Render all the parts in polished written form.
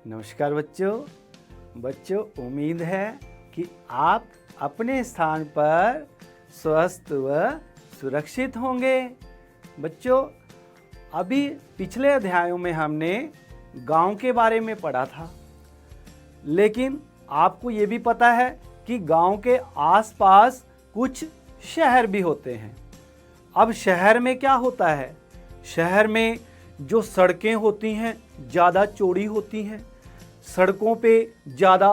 नमस्कार बच्चों, उम्मीद है कि आप अपने स्थान पर स्वस्थ व सुरक्षित होंगे। बच्चों, अभी पिछले अध्यायों में हमने गांव के बारे में पढ़ा था, लेकिन आपको ये भी पता है कि गांव के आसपास कुछ शहर भी होते हैं। अब शहर में क्या होता है? शहर में जो सड़कें होती हैं ज़्यादा चौड़ी होती हैं, सड़कों पे ज़्यादा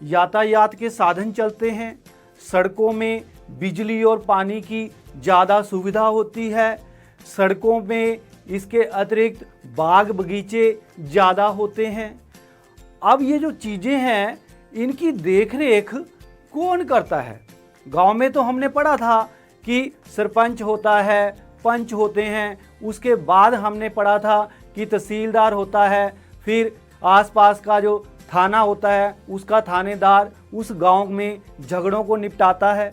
यातायात के साधन चलते हैं, सड़कों में बिजली और पानी की ज़्यादा सुविधा होती है, सड़कों में इसके अतिरिक्त बाग बगीचे ज़्यादा होते हैं। अब ये जो चीज़ें हैं इनकी देखरेख कौन करता है? गांव में तो हमने पढ़ा था कि सरपंच होता है, पंच होते हैं, उसके बाद हमने पढ़ा था कि तहसीलदार होता है, फिर आसपास का जो थाना होता है उसका थानेदार उस गांव में झगड़ों को निपटाता है।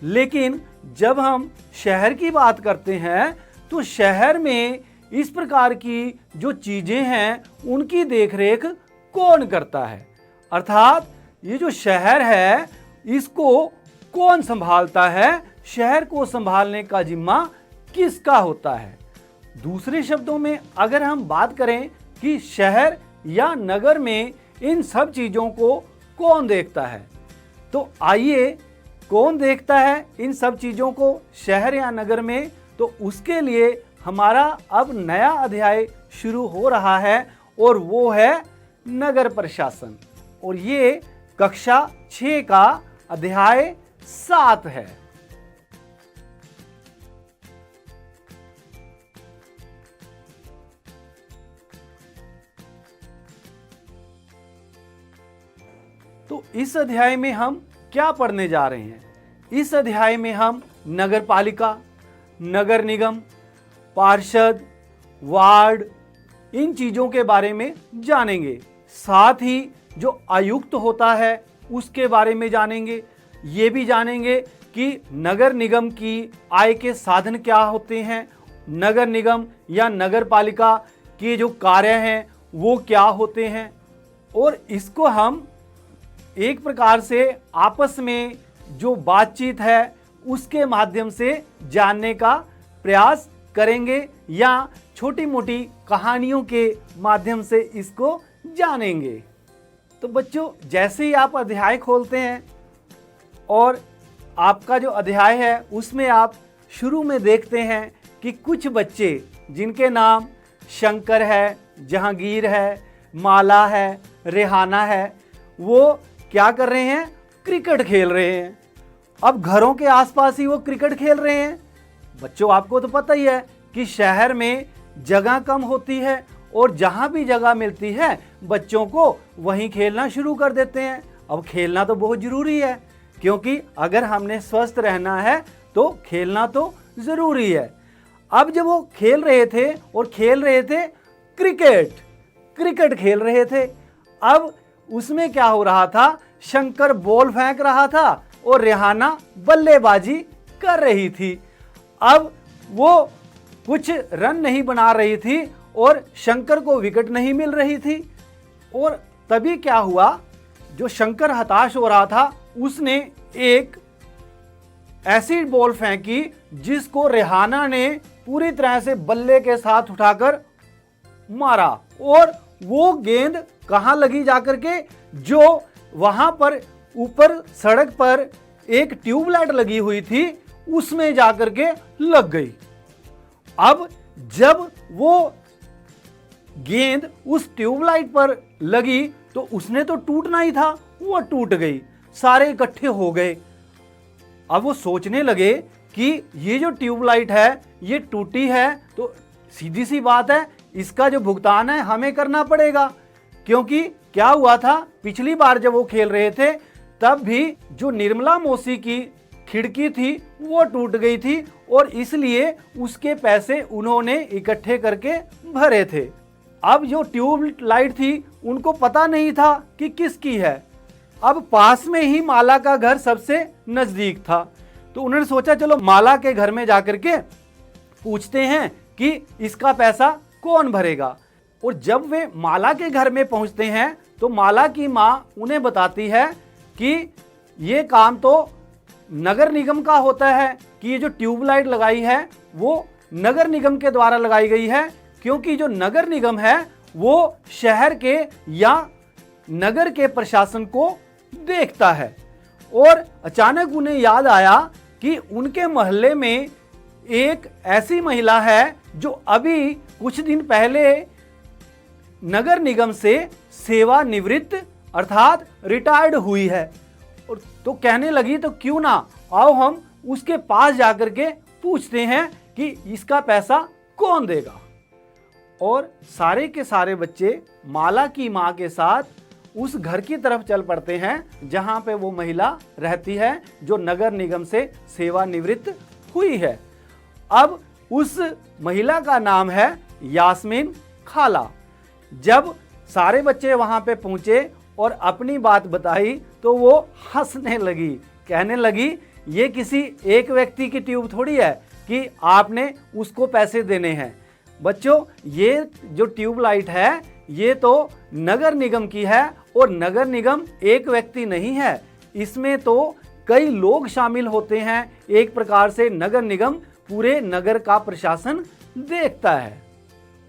लेकिन जब हम शहर की बात करते हैं तो शहर में इस प्रकार की जो चीज़ें हैं उनकी देखरेख कौन करता है? अर्थात ये जो शहर है इसको कौन संभालता है? शहर को संभालने का जिम्मा किसका होता है? दूसरे शब्दों में अगर हम बात करें कि शहर या नगर में इन सब चीज़ों को कौन देखता है, तो आइए, कौन देखता है इन सब चीज़ों को शहर या नगर में? तो उसके लिए हमारा अब नया अध्याय शुरू हो रहा है और वो है नगर प्रशासन, और ये कक्षा 6 का अध्याय 7 है। तो इस अध्याय में हम क्या पढ़ने जा रहे हैं? इस अध्याय में हम नगर पालिका, नगर निगम, पार्षद, वार्ड, इन चीज़ों के बारे में जानेंगे। साथ ही जो आयुक्त होता है उसके बारे में जानेंगे। ये भी जानेंगे कि नगर निगम की आय के साधन क्या होते हैं, नगर निगम या नगर पालिका के जो कार्य हैं वो क्या होते हैं, और इसको हम एक प्रकार से आपस में जो बातचीत है उसके माध्यम से जानने का प्रयास करेंगे या छोटी मोटी कहानियों के माध्यम से इसको जानेंगे। तो बच्चों, जैसे ही आप अध्याय खोलते हैं और आपका जो अध्याय है उसमें आप शुरू में देखते हैं कि कुछ बच्चे जिनके नाम शंकर है, जहांगीर है, माला है, रेहाना है, वो क्या कर रहे हैं? क्रिकेट खेल रहे हैं। अब घरों के आसपास ही वो क्रिकेट खेल रहे हैं। बच्चों, आपको तो पता ही है कि शहर में जगह कम होती है और जहाँ भी जगह मिलती है बच्चों को वहीं खेलना शुरू कर देते हैं। अब खेलना तो बहुत ज़रूरी है, क्योंकि अगर हमने स्वस्थ रहना है तो खेलना तो ज़रूरी है। अब जब वो खेल रहे थे और खेल रहे थे क्रिकेट खेल रहे थे, अब उसमें क्या हो रहा था? शंकर बॉल फेंक रहा था और रेहाना बल्लेबाजी कर रही थी। अब वो कुछ रन नहीं बना रही थी और शंकर को विकेट नहीं मिल रही थी, और तभी क्या हुआ? जो शंकर हताश हो रहा था उसने एक ऐसी बॉल फेंकी जिसको रेहाना ने पूरी तरह से बल्ले के साथ उठाकर मारा, और वो गेंद कहाँ लगी जाकर के? जो वहां पर ऊपर सड़क पर एक ट्यूबलाइट लगी हुई थी उसमें जाकर के लग गई। अब जब वो गेंद उस ट्यूबलाइट पर लगी तो उसने तो टूटना ही था, वो टूट गई, सारे इकट्ठे हो गए। अब वो सोचने लगे कि ये जो ट्यूबलाइट है ये टूटी है तो सीधी सी बात है इसका जो भुगतान है हमें करना पड़ेगा, क्योंकि क्या हुआ था? पिछली बार जब वो खेल रहे थे तब भी जो निर्मला मौसी की खिड़की थी वो टूट गई थी और इसलिए उसके पैसे उन्होंने इकट्ठे करके भरे थे। अब जो ट्यूब लाइट थी उनको पता नहीं था कि किसकी है। अब पास में ही माला का घर सबसे नजदीक था, तो उन्होंने सोचा चलो माला के घर में जाकर के पूछते हैं कि इसका पैसा कौन भरेगा। और जब वे माला के घर में पहुंचते हैं तो माला की माँ उन्हें बताती है कि ये काम तो नगर निगम का होता है, कि ये जो ट्यूबलाइट लगाई है वो नगर निगम के द्वारा लगाई गई है, क्योंकि जो नगर निगम है वो शहर के या नगर के प्रशासन को देखता है। और अचानक उन्हें याद आया कि उनके मोहल्ले में एक ऐसी महिला है जो अभी कुछ दिन पहले नगर निगम से सेवानिवृत्त अर्थात रिटायर्ड हुई है। और तो कहने लगी तो क्यों ना आओ हम उसके पास जाकर के पूछते हैं कि इसका पैसा कौन देगा। और सारे के सारे बच्चे माला की माँ के साथ उस घर की तरफ चल पड़ते हैं जहां पे वो महिला रहती है जो नगर निगम से सेवानिवृत्त हुई है। अब उस महिला का नाम है यास्मीन खाला। जब सारे बच्चे वहां पे पहुंचे और अपनी बात बताई तो वो हंसने लगी, कहने लगी ये किसी एक व्यक्ति की ट्यूब थोड़ी है कि आपने उसको पैसे देने हैं। बच्चों, ये जो ट्यूबलाइट है ये तो नगर निगम की है और नगर निगम एक व्यक्ति नहीं है, इसमें तो कई लोग शामिल होते हैं। एक प्रकार से नगर निगम पूरे नगर का प्रशासन देखता है।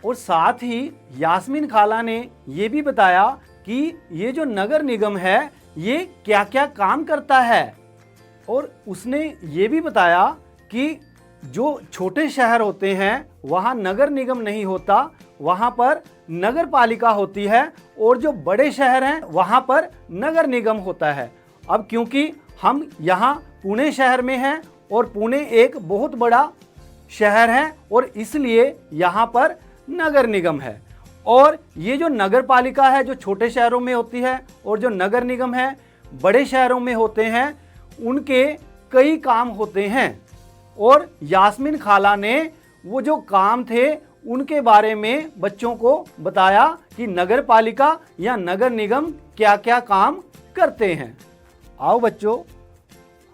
और साथ ही यास्मीन खाला ने ये भी बताया कि ये जो नगर निगम है ये क्या क्या काम करता है। और उसने ये भी बताया कि जो छोटे शहर होते हैं वहाँ नगर निगम नहीं होता, वहाँ पर नगर पालिका होती है, और जो बड़े शहर हैं वहाँ पर नगर निगम होता है। अब क्योंकि हम यहाँ पुणे शहर में हैं और पुणे एक बहुत बड़ा शहर है और इसलिए यहाँ पर नगर निगम है। और ये जो नगर पालिका है जो छोटे शहरों में होती है और जो नगर निगम है बड़े शहरों में होते हैं, उनके कई काम होते हैं। और यास्मीन खाला ने वो जो काम थे उनके बारे में बच्चों को बताया कि नगर पालिका या नगर निगम क्या क्या काम करते हैं। आओ बच्चों,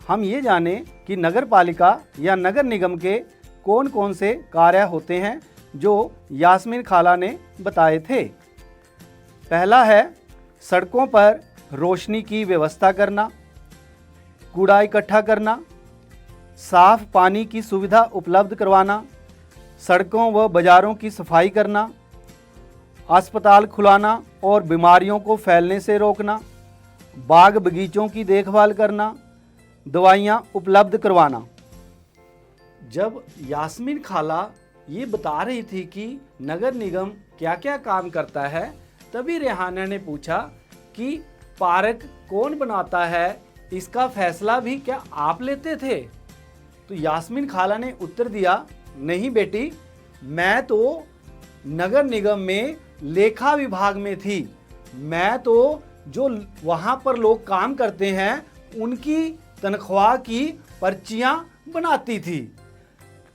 हम ये जाने कि नगर पालिका या नगर निगम के कौन कौन से कार्य होते हैं जो यास्मीन खाला ने बताए थे। पहला है सड़कों पर रोशनी की व्यवस्था करना, कूड़ा इकट्ठा करना, साफ पानी की सुविधा उपलब्ध करवाना, सड़कों व बाज़ारों की सफाई करना, अस्पताल खुलाना और बीमारियों को फैलने से रोकना, बाग बगीचों की देखभाल करना, दवाइयाँ उपलब्ध करवाना। जब यास्मीन खाला ये बता रही थी कि नगर निगम क्या क्या काम करता है, तभी रेहाना ने पूछा कि पार्क कौन बनाता है, इसका फैसला भी क्या आप लेते थे? तो यास्मीन खाला ने उत्तर दिया, नहीं बेटी, मैं तो नगर निगम में लेखा विभाग में थी। मैं तो जो वहाँ पर लोग काम करते हैं उनकी तनख्वाह की पर्चियाँ बनाती थी।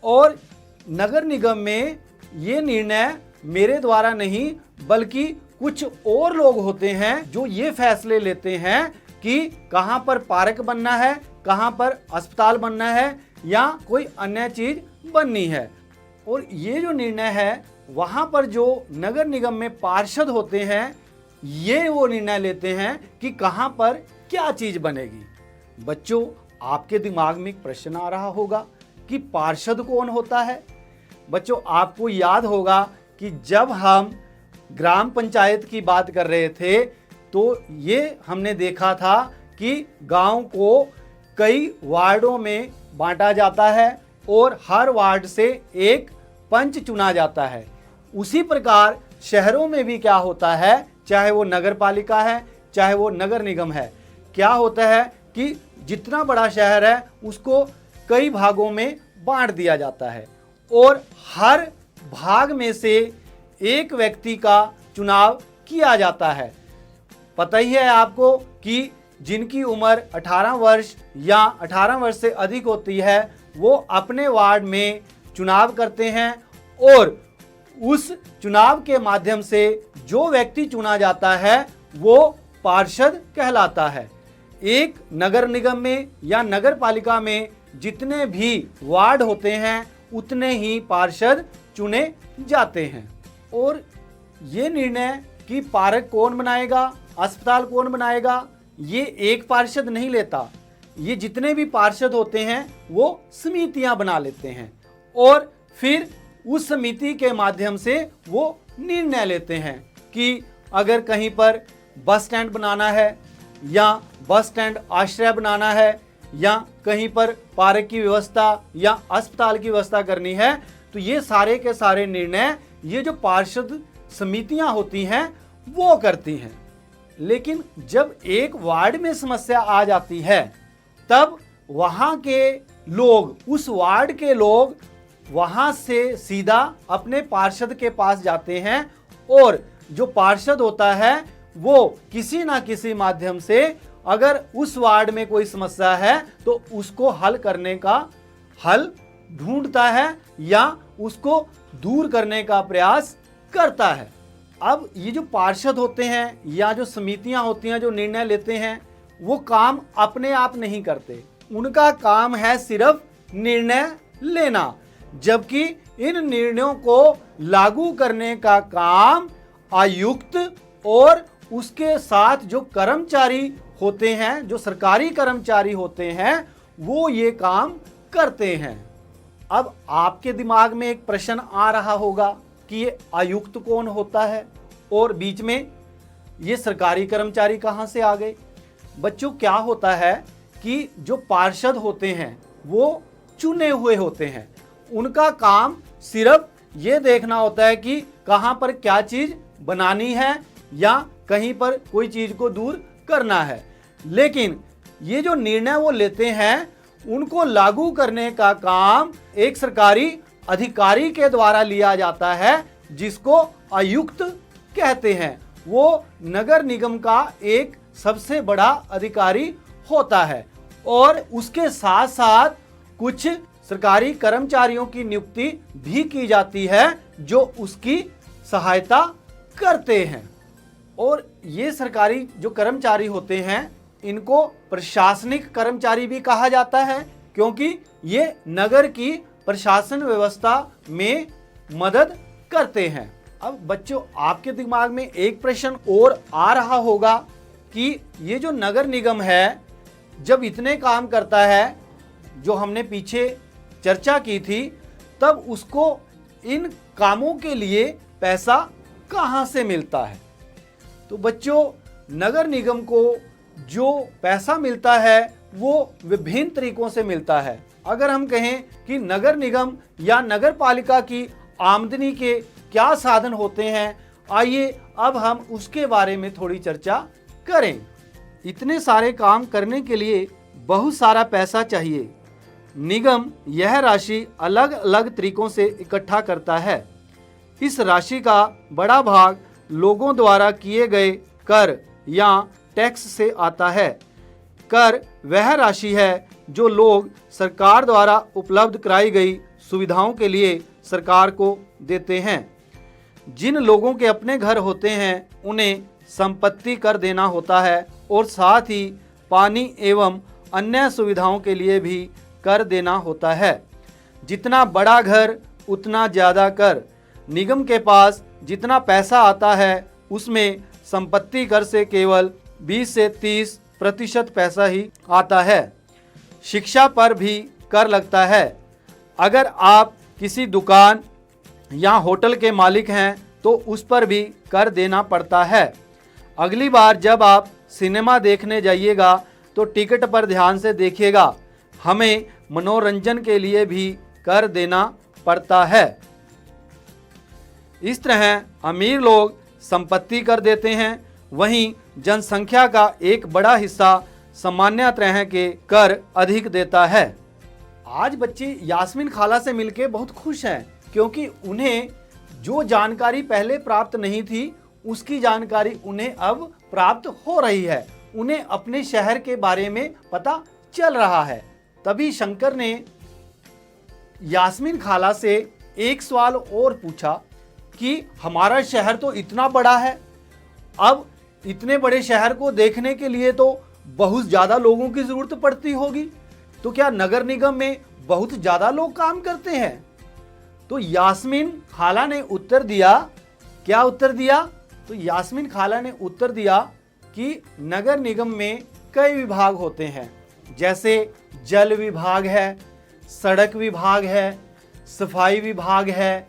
और नगर निगम में ये निर्णय मेरे द्वारा नहीं बल्कि कुछ और लोग होते हैं जो ये फैसले लेते हैं कि कहाँ पर पार्क बनना है, कहाँ पर अस्पताल बनना है या कोई अन्य चीज़ बननी है। और ये जो निर्णय है वहाँ पर जो नगर निगम में पार्षद होते हैं ये वो निर्णय लेते हैं कि कहाँ पर क्या चीज़ बनेगी। बच्चों, आपके दिमाग में एक प्रश्न आ रहा होगा कि पार्षद कौन होता है। बच्चों, आपको याद होगा कि जब हम ग्राम पंचायत की बात कर रहे थे तो ये हमने देखा था कि गांव को कई वार्डों में बांटा जाता है और हर वार्ड से एक पंच चुना जाता है। उसी प्रकार शहरों में भी क्या होता है, चाहे वो नगर पालिका है चाहे वो नगर निगम है, क्या होता है कि जितना बड़ा शहर है उसको कई भागों में बांट दिया जाता है और हर भाग में से एक व्यक्ति का चुनाव किया जाता है। पता ही है आपको कि जिनकी उम्र 18 वर्ष या 18 वर्ष से अधिक होती है वो अपने वार्ड में चुनाव करते हैं और उस चुनाव के माध्यम से जो व्यक्ति चुना जाता है वो पार्षद कहलाता है। एक नगर निगम में या नगर पालिका में जितने भी वार्ड होते हैं उतने ही पार्षद चुने जाते हैं। और ये निर्णय कि पार्क कौन बनाएगा, अस्पताल कौन बनाएगा, ये एक पार्षद नहीं लेता। ये जितने भी पार्षद होते हैं वो समितियां बना लेते हैं और फिर उस समिति के माध्यम से वो निर्णय लेते हैं कि अगर कहीं पर बस स्टैंड बनाना है या बस स्टैंड आश्रय बनाना है या कहीं पर पार्क की व्यवस्था या अस्पताल की व्यवस्था करनी है, तो ये सारे के सारे निर्णय ये जो पार्षद समितियां होती हैं वो करती हैं। लेकिन जब एक वार्ड में समस्या आ जाती है तब वहां के लोग, उस वार्ड के लोग वहां से सीधा अपने पार्षद के पास जाते हैं और जो पार्षद होता है वो किसी ना किसी माध्यम से अगर उस वार्ड में कोई समस्या है तो उसको हल करने का हल ढूंढता है या उसको दूर करने का प्रयास करता है। अब ये जो पार्षद होते हैं या जो समितियां होती हैं जो निर्णय लेते हैं वो काम अपने आप नहीं करते, उनका काम है सिर्फ निर्णय लेना, जबकि इन निर्णयों को लागू करने का काम आयुक्त और उसके साथ जो कर्मचारी होते हैं, जो सरकारी कर्मचारी होते हैं, वो ये काम करते हैं। अब आपके दिमाग में एक प्रश्न आ रहा होगा कि ये आयुक्त कौन होता है और बीच में ये सरकारी कर्मचारी कहाँ से आ गए। बच्चों, क्या होता है कि जो पार्षद होते हैं वो चुने हुए होते हैं, उनका काम सिर्फ ये देखना होता है कि कहाँ पर क्या चीज बनानी है या कहीं पर कोई चीज को दूर करना है। लेकिन ये जो निर्णय वो लेते हैं उनको लागू करने का काम एक सरकारी अधिकारी के द्वारा लिया जाता है जिसको आयुक्त कहते हैं। वो नगर निगम का एक सबसे बड़ा अधिकारी होता है और उसके साथ साथ कुछ सरकारी कर्मचारियों की नियुक्ति भी की जाती है जो उसकी सहायता करते हैं। और ये सरकारी जो कर्मचारी होते हैं इनको प्रशासनिक कर्मचारी भी कहा जाता है क्योंकि ये नगर की प्रशासन व्यवस्था में मदद करते हैं। अब बच्चों, आपके दिमाग में एक प्रश्न और आ रहा होगा कि ये जो नगर निगम है जब इतने काम करता है, जो हमने पीछे चर्चा की थी, तब उसको इन कामों के लिए पैसा कहाँ से मिलता है। तो बच्चों, नगर निगम को जो पैसा मिलता है वो विभिन्न तरीकों से मिलता है। अगर हम कहें कि नगर निगम या नगर पालिका की आमदनी के क्या साधन होते हैं, आइए अब हम उसके बारे में थोड़ी चर्चा करें। इतने सारे काम करने के लिए बहुत सारा पैसा चाहिए। निगम यह राशि अलग अलग तरीकों से इकट्ठा करता है। इस राशि का बड़ा भाग लोगों द्वारा किए गए कर या टैक्स से आता है। कर वह राशि है जो लोग सरकार द्वारा उपलब्ध कराई गई सुविधाओं के लिए सरकार को देते हैं। जिन लोगों के अपने घर होते हैं उन्हें संपत्ति कर देना होता है और साथ ही पानी एवं अन्य सुविधाओं के लिए भी कर देना होता है। जितना बड़ा घर उतना ज़्यादा कर। निगम के पास जितना पैसा आता है उसमें संपत्ति कर से केवल 20 से 30% पैसा ही आता है। शिक्षा पर भी कर लगता है। अगर आप किसी दुकान या होटल के मालिक हैं तो उस पर भी कर देना पड़ता है। अगली बार जब आप सिनेमा देखने जाइएगा तो टिकट पर ध्यान से देखिएगा, हमें मनोरंजन के लिए भी कर देना पड़ता है। इस तरह अमीर लोग संपत्ति कर देते हैं, वहीं जनसंख्या का एक बड़ा हिस्सा सामान्य तरह के कर अधिक देता है। आज बच्चे यास्मीन खाला से मिलके बहुत खुश हैं क्योंकि उन्हें जो जानकारी पहले प्राप्त नहीं थी उसकी जानकारी उन्हें अब प्राप्त हो रही है। उन्हें अपने शहर के बारे में पता चल रहा है। तभी शंकर ने यास्मीन खाला से एक सवाल और पूछा कि हमारा शहर तो इतना बड़ा है, अब इतने बड़े शहर को देखने के लिए तो बहुत ज़्यादा लोगों की ज़रूरत पड़ती होगी, तो क्या नगर निगम में बहुत ज़्यादा लोग काम करते हैं? तो यास्मीन खाला ने उत्तर दिया क्या उत्तर दिया? तो यास्मीन खाला ने उत्तर दिया कि नगर निगम में कई विभाग होते हैं, जैसे जल विभाग है, सड़क विभाग है, सफाई विभाग है,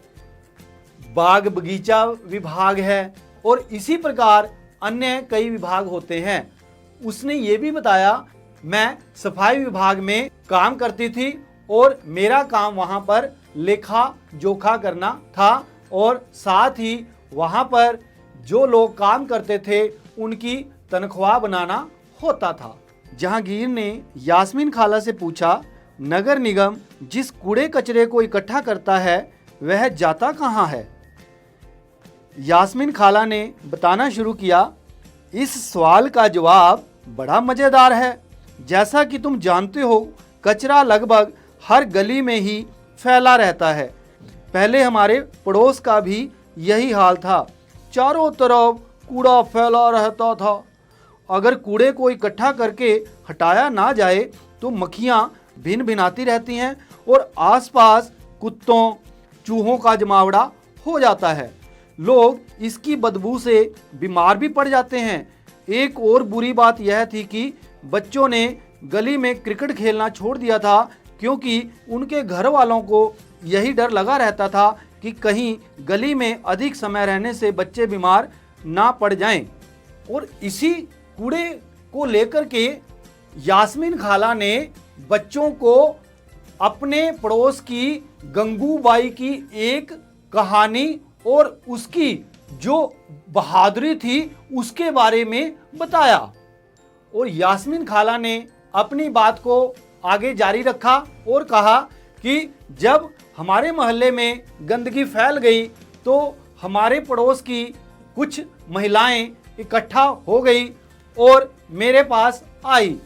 बाग बगीचा विभाग है और इसी प्रकार अन्य कई विभाग होते हैं। उसने ये भी बताया, मैं सफाई विभाग में काम करती थी और मेरा काम वहाँ पर लेखा जोखा करना था और साथ ही वहाँ पर जो लोग काम करते थे उनकी तनख्वाह बनाना होता था। जहांगीर ने यास्मीन खाला से पूछा, नगर निगम जिस कूड़े कचरे को इकट्ठा करता है वह जाता कहाँ है? यास्मीन खाला ने बताना शुरू किया, इस सवाल का जवाब बड़ा मज़ेदार है। जैसा कि तुम जानते हो, कचरा लगभग हर गली में ही फैला रहता है। पहले हमारे पड़ोस का भी यही हाल था, चारों तरफ कूड़ा फैला रहता था। अगर कूड़े को इकट्ठा करके हटाया ना जाए तो मक्खियाँ भिन भिनाती रहती हैं और आसपास कुत्तों चूहों का जमावड़ा हो जाता है। लोग इसकी बदबू से बीमार भी पड़ जाते हैं। एक और बुरी बात यह थी कि बच्चों ने गली में क्रिकेट खेलना छोड़ दिया था, क्योंकि उनके घर वालों को यही डर लगा रहता था कि कहीं गली में अधिक समय रहने से बच्चे बीमार ना पड़ जाएं। और इसी कूड़े को लेकर के यास्मीन खाला ने बच्चों को अपने पड़ोस की गंगूबाई की एक कहानी और उसकी जो बहादुरी थी उसके बारे में बताया। और यास्मीन खाला ने अपनी बात को आगे जारी रखा और कहा कि जब हमारे मोहल्ले में गंदगी फैल गई तो हमारे पड़ोस की कुछ महिलाएं इकट्ठा हो गई और मेरे पास आई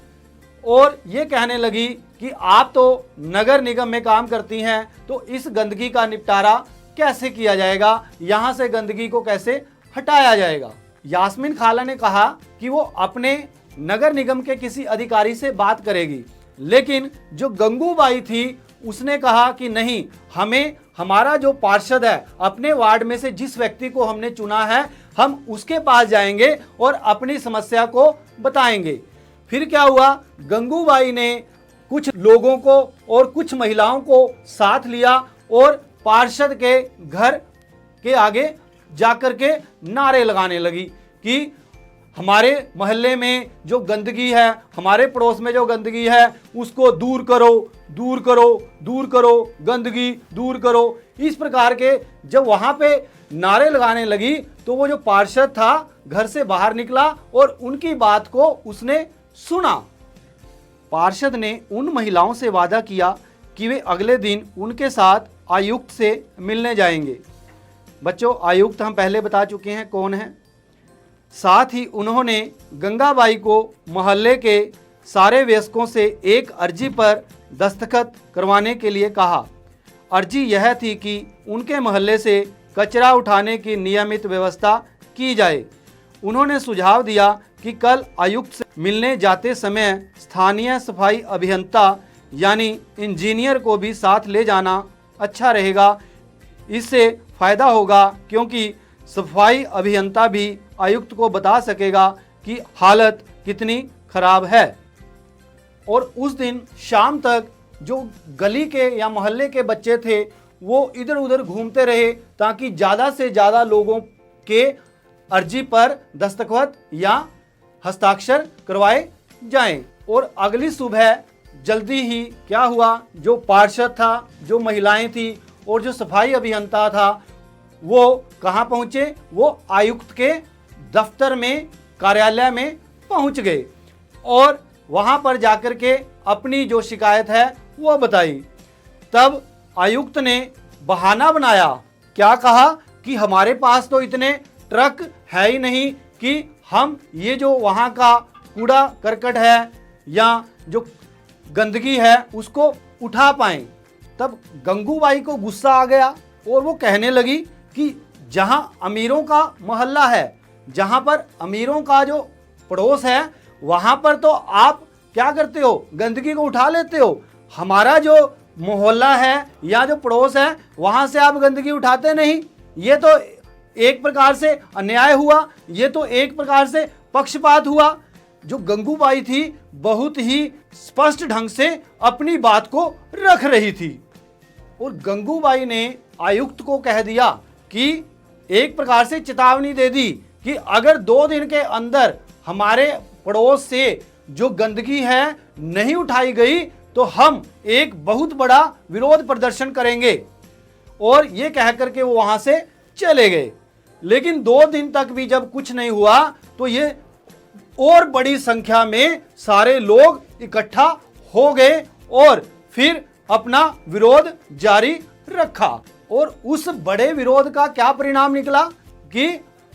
और ये कहने लगी कि आप तो नगर निगम में काम करती हैं, तो इस गंदगी का निपटारा कैसे किया जाएगा, यहाँ से गंदगी को कैसे हटाया जाएगा। यास्मीन खाला ने कहा कि वो अपने नगर निगम के किसी अधिकारी से बात करेगी, लेकिन जो गंगूबाई थी उसने कहा कि नहीं, हमें हमारा जो पार्षद है, अपने वार्ड में से जिस व्यक्ति को हमने चुना है, हम उसके पास जाएंगे और अपनी समस्या को बताएंगे। फिर क्या हुआ, गंगूबाई ने कुछ लोगों को और कुछ महिलाओं को साथ लिया और पार्षद के घर के आगे जाकर के नारे लगाने लगी कि हमारे मोहल्ले में जो गंदगी है, हमारे पड़ोस में जो गंदगी है, उसको दूर करो, दूर करो, दूर करो, गंदगी दूर करो। इस प्रकार के जब वहाँ पे नारे लगाने लगी तो वो जो पार्षद था घर से बाहर निकला और उनकी बात को उसने सुना। पार्षद ने उन महिलाओं से वादा किया कि वे अगले दिन उनके साथ आयुक्त से मिलने जाएंगे। बच्चों, आयुक्त हम पहले बता चुके हैं कौन है। साथ ही उन्होंने गंगाबाई को मोहल्ले के सारे वयस्कों से एक अर्जी पर दस्तखत करवाने के लिए कहा। अर्जी यह थी कि उनके मोहल्ले से कचरा उठाने की नियमित व्यवस्था की जाए। उन्होंने सुझाव दिया कि कल आयुक्त से मिलने जाते समय स्थानीय सफाई अभियंता यानी इंजीनियर को भी साथ ले जाना अच्छा रहेगा। इससे फ़ायदा होगा क्योंकि सफाई अभियंता भी आयुक्त को बता सकेगा कि हालत कितनी खराब है। और उस दिन शाम तक जो गली के या मोहल्ले के बच्चे थे वो इधर उधर घूमते रहे ताकि ज़्यादा से ज़्यादा लोगों के अर्जी पर दस्तखत या हस्ताक्षर करवाए जाएं। और अगली सुबह जल्दी ही क्या हुआ, जो पार्षद था, जो महिलाएं थी और जो सफाई अभियंता था, वो कहाँ पहुँचे, वो आयुक्त के दफ्तर में, कार्यालय में पहुँच गए और वहाँ पर जाकर के अपनी जो शिकायत है वो बताई। तब आयुक्त ने बहाना बनाया, क्या कहा कि हमारे पास तो इतने ट्रक है ही नहीं कि हम ये जो वहाँ का कूड़ा करकट है या जो गंदगी है उसको उठा पाएं। तब गंगूबाई को गुस्सा आ गया और वो कहने लगी कि जहाँ अमीरों का मोहल्ला है, जहाँ पर अमीरों का जो पड़ोस है, वहाँ पर तो आप क्या करते हो, गंदगी को उठा लेते हो। हमारा जो मोहल्ला है या जो पड़ोस है वहाँ से आप गंदगी उठाते नहीं। ये तो एक प्रकार से अन्याय हुआ, ये तो एक प्रकार से पक्षपात हुआ। जो गंगूबाई थी बहुत ही स्पष्ट ढंग से अपनी बात को रख रही थी और गंगूबाई ने आयुक्त को कह दिया कि एक प्रकार से चेतावनी दे दी कि अगर 2 दिन के अंदर हमारे पड़ोस से जो गंदगी है नहीं उठाई गई तो हम एक बहुत बड़ा विरोध प्रदर्शन करेंगे। और ये कह करके वो वहां से चले गए। लेकिन 2 दिन तक भी जब कुछ नहीं हुआ तो ये और बड़ी संख्या में सारे लोग इकट्ठा हो गए और फिर अपना विरोध जारी रखा। और उस बड़े विरोध का क्या परिणाम निकला कि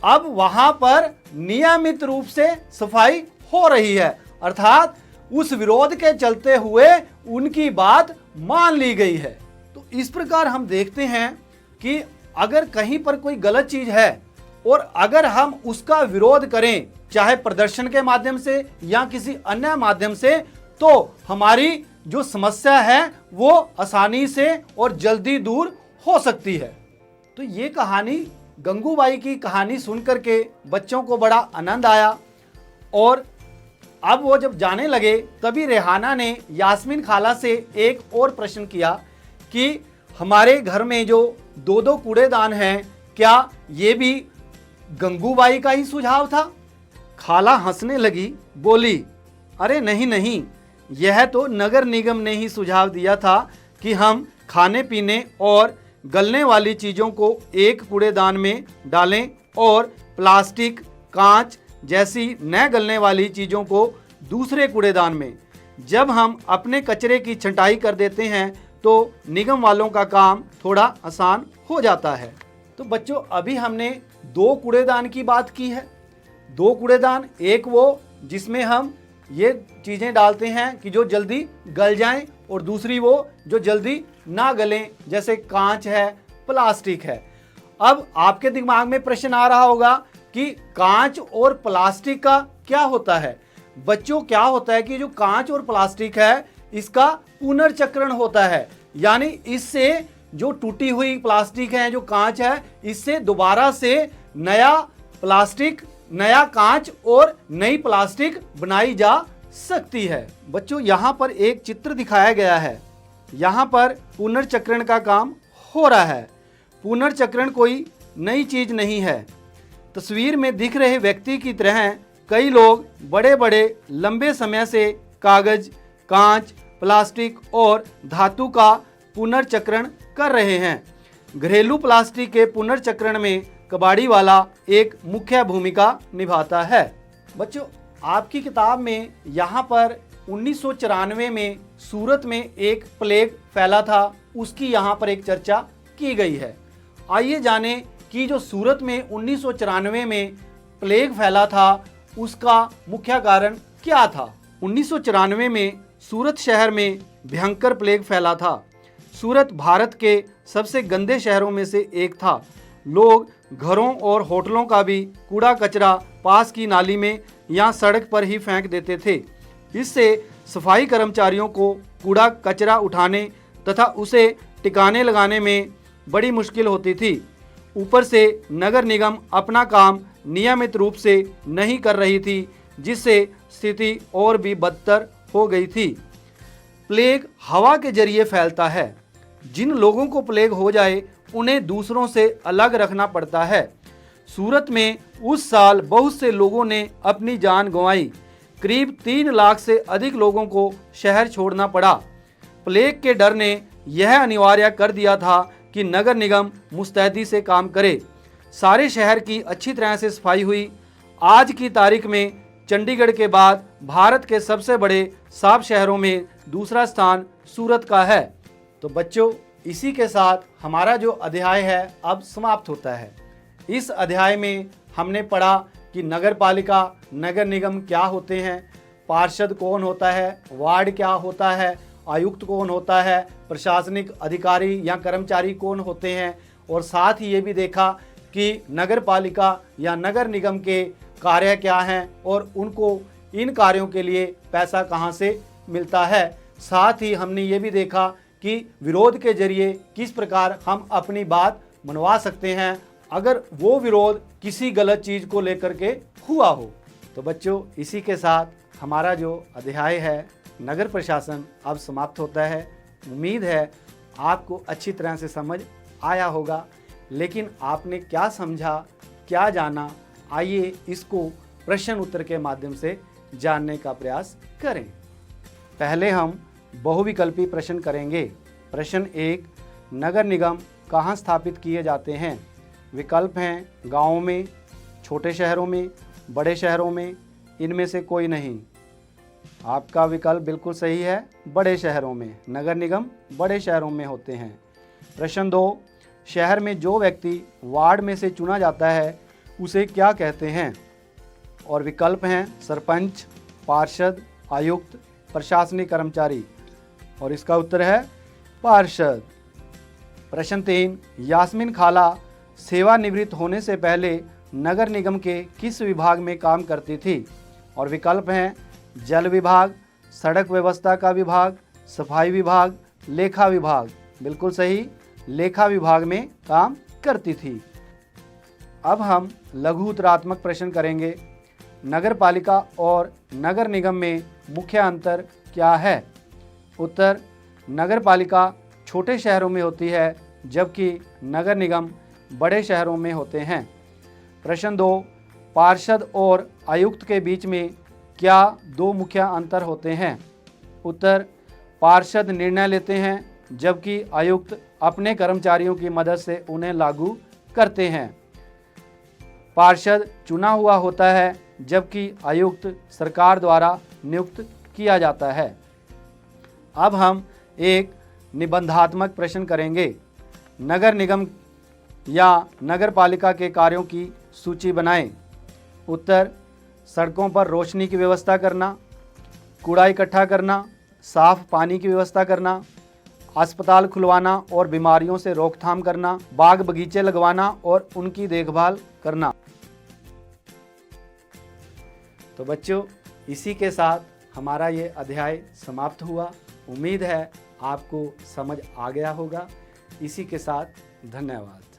अब वहां पर नियमित रूप से सफाई हो रही है, अर्थात उस विरोध के चलते हुए उनकी बात मान ली गई है। तो इस प्रकार हम देखते हैं कि अगर कहीं पर कोई गलत चीज है और अगर हम उसका विरोध करें, चाहे प्रदर्शन के माध्यम से या किसी अन्य माध्यम से, तो हमारी जो समस्या है वो आसानी से और जल्दी दूर हो सकती है। तो ये कहानी, गंगूबाई की कहानी सुनकर के बच्चों को बड़ा आनंद आया। और अब वो जब जाने लगे तभी रेहाना ने यास्मीन खाला से एक और प्रश्न किया कि हमारे घर में जो 2-2 कूड़ेदान हैं, क्या ये भी गंगूबाई का ही सुझाव था? खाला हंसने लगी, बोली, अरे नहीं नहीं, यह तो नगर निगम ने ही सुझाव दिया था कि हम खाने पीने और गलने वाली चीज़ों को एक कूड़ेदान में डालें और प्लास्टिक, कांच जैसी न गलने वाली चीज़ों को दूसरे कूड़ेदान में। जब हम अपने कचरे की छंटाई कर देते हैं तो निगम वालों का काम थोड़ा आसान हो जाता है। तो बच्चों, अभी हमने 2 कूड़ेदान की बात की है। 2 कूड़ेदान, एक वो जिसमें हम ये चीज़ें डालते हैं कि जो जल्दी गल जाएं, और दूसरी वो जो जल्दी ना गलें, जैसे कांच है, प्लास्टिक है। अब आपके दिमाग में प्रश्न आ रहा होगा कि कांच और प्लास्टिक का क्या होता है? बच्चों, क्या होता है कि जो कांच और प्लास्टिक है इसका पुनर्चक्रण होता है, यानी इससे जो टूटी हुई प्लास्टिक है, जो कांच है, इससे दोबारा से नया प्लास्टिक, नया कांच और नई प्लास्टिक बनाई जा सकती है। बच्चों, यहाँ पर एक चित्र दिखाया गया है। यहाँ पर पुनर्चक्रण का काम हो रहा है। पुनर्चक्रण कोई नई चीज नहीं है। तस्वीर में दिख रहे व्यक्ति की तरह कई लोग बड़े बड़े लंबे समय से कागज, कांच, प्लास्टिक और धातु का पुनर्चक्रण कर रहे हैं। घरेलू प्लास्टिक के पुनर्चक्रण में कबाड़ी वाला एक मुख्य भूमिका निभाता है। बच्चों, आपकी किताब में यहाँ पर 1994 में सूरत में एक प्लेग फैला था, उसकी यहाँ पर एक चर्चा की गई है। आइए जाने कि जो सूरत में 1994 में प्लेग फैला था उसका मुख्य कारण क्या था। 1994 में सूरत शहर में भयंकर प्लेग फैला था। सूरत भारत के सबसे गंदे शहरों में से एक था। लोग घरों और होटलों का भी कूड़ा कचरा पास की नाली में या सड़क पर ही फेंक देते थे। इससे सफाई कर्मचारियों को कूड़ा कचरा उठाने तथा उसे टिकाने लगाने में बड़ी मुश्किल होती थी। ऊपर से नगर निगम अपना काम नियमित रूप से नहीं कर रही थी, जिससे स्थिति और भी बदतर हो गई थी। प्लेग हवा के जरिए फैलता है। जिन लोगों को प्लेग हो जाए उन्हें दूसरों से अलग रखना पड़ता है। सूरत में उस साल बहुत से लोगों ने अपनी जान गंवाई। करीब 3 लाख से अधिक लोगों को शहर छोड़ना पड़ा। प्लेग के डर ने यह अनिवार्य कर दिया था कि नगर निगम मुस्तैदी से काम करे। सारे शहर की अच्छी तरह से सफाई हुई। आज की तारीख में चंडीगढ़ के बाद भारत के सबसे बड़े साफ शहरों में दूसरा स्थान सूरत का है। तो बच्चों, इसी के साथ हमारा जो अध्याय है अब समाप्त होता है। इस अध्याय में हमने पढ़ा कि नगर पालिका, नगर निगम क्या होते हैं, पार्षद कौन होता है, वार्ड क्या होता है, आयुक्त कौन होता है, प्रशासनिक अधिकारी या कर्मचारी कौन होते हैं, और साथ ही ये भी देखा कि नगर पालिका या नगर निगम के कार्य क्या हैं और उनको इन कार्यों के लिए पैसा कहाँ से मिलता है। साथ ही हमने ये भी देखा कि विरोध के जरिए किस प्रकार हम अपनी बात मनवा सकते हैं, अगर वो विरोध किसी गलत चीज़ को लेकर के हुआ हो। तो बच्चों, इसी के साथ हमारा जो अध्याय है नगर प्रशासन अब समाप्त होता है। उम्मीद है आपको अच्छी तरह से समझ आया होगा, लेकिन आपने क्या समझा, क्या जाना, आइए इसको प्रश्न उत्तर के माध्यम से जानने का प्रयास करें। पहले हम बहुविकल्पी प्रश्न करेंगे। प्रश्न 1, नगर निगम कहाँ स्थापित किए जाते हैं? विकल्प हैं गाँवों में, छोटे शहरों में, बड़े शहरों में, इनमें से कोई नहीं। आपका विकल्प बिल्कुल सही है, बड़े शहरों में। नगर निगम बड़े शहरों में होते हैं। प्रश्न 2, शहर में जो व्यक्ति वार्ड में से चुना जाता है उसे क्या कहते हैं? और विकल्प हैं सरपंच, पार्षद, आयुक्त, प्रशासनिक कर्मचारी। और इसका उत्तर है पार्षद। प्रश्न 3, यास्मीन खाला सेवानिवृत्त होने से पहले नगर निगम के किस विभाग में काम करती थी? और विकल्प हैं जल विभाग, सड़क व्यवस्था का विभाग, सफाई विभाग, लेखा विभाग। बिल्कुल सही, लेखा विभाग में काम करती थी। अब हम लघु उत्तरात्मक प्रश्न करेंगे। नगर पालिका और नगर निगम में मुख्य अंतर क्या है? उत्तर, नगर पालिका छोटे शहरों में होती है जबकि नगर निगम बड़े शहरों में होते हैं। प्रश्न 2, पार्षद और आयुक्त के बीच में क्या दो मुख्य अंतर होते हैं? उत्तर, पार्षद निर्णय लेते हैं जबकि आयुक्त अपने कर्मचारियों की मदद से उन्हें लागू करते हैं। पार्षद चुना हुआ होता है जबकि आयुक्त सरकार द्वारा नियुक्त किया जाता है। अब हम एक निबंधात्मक प्रश्न करेंगे। नगर निगम या नगर पालिका के कार्यों की सूची बनाएं। उत्तर, सड़कों पर रोशनी की व्यवस्था करना, कूड़ा इकट्ठा करना, साफ पानी की व्यवस्था करना, अस्पताल खुलवाना और बीमारियों से रोकथाम करना, बाग बगीचे लगवाना और उनकी देखभाल करना। तो बच्चों, इसी के साथ हमारा ये अध्याय समाप्त हुआ। उम्मीद है आपको समझ आ गया होगा। इसी के साथ धन्यवाद।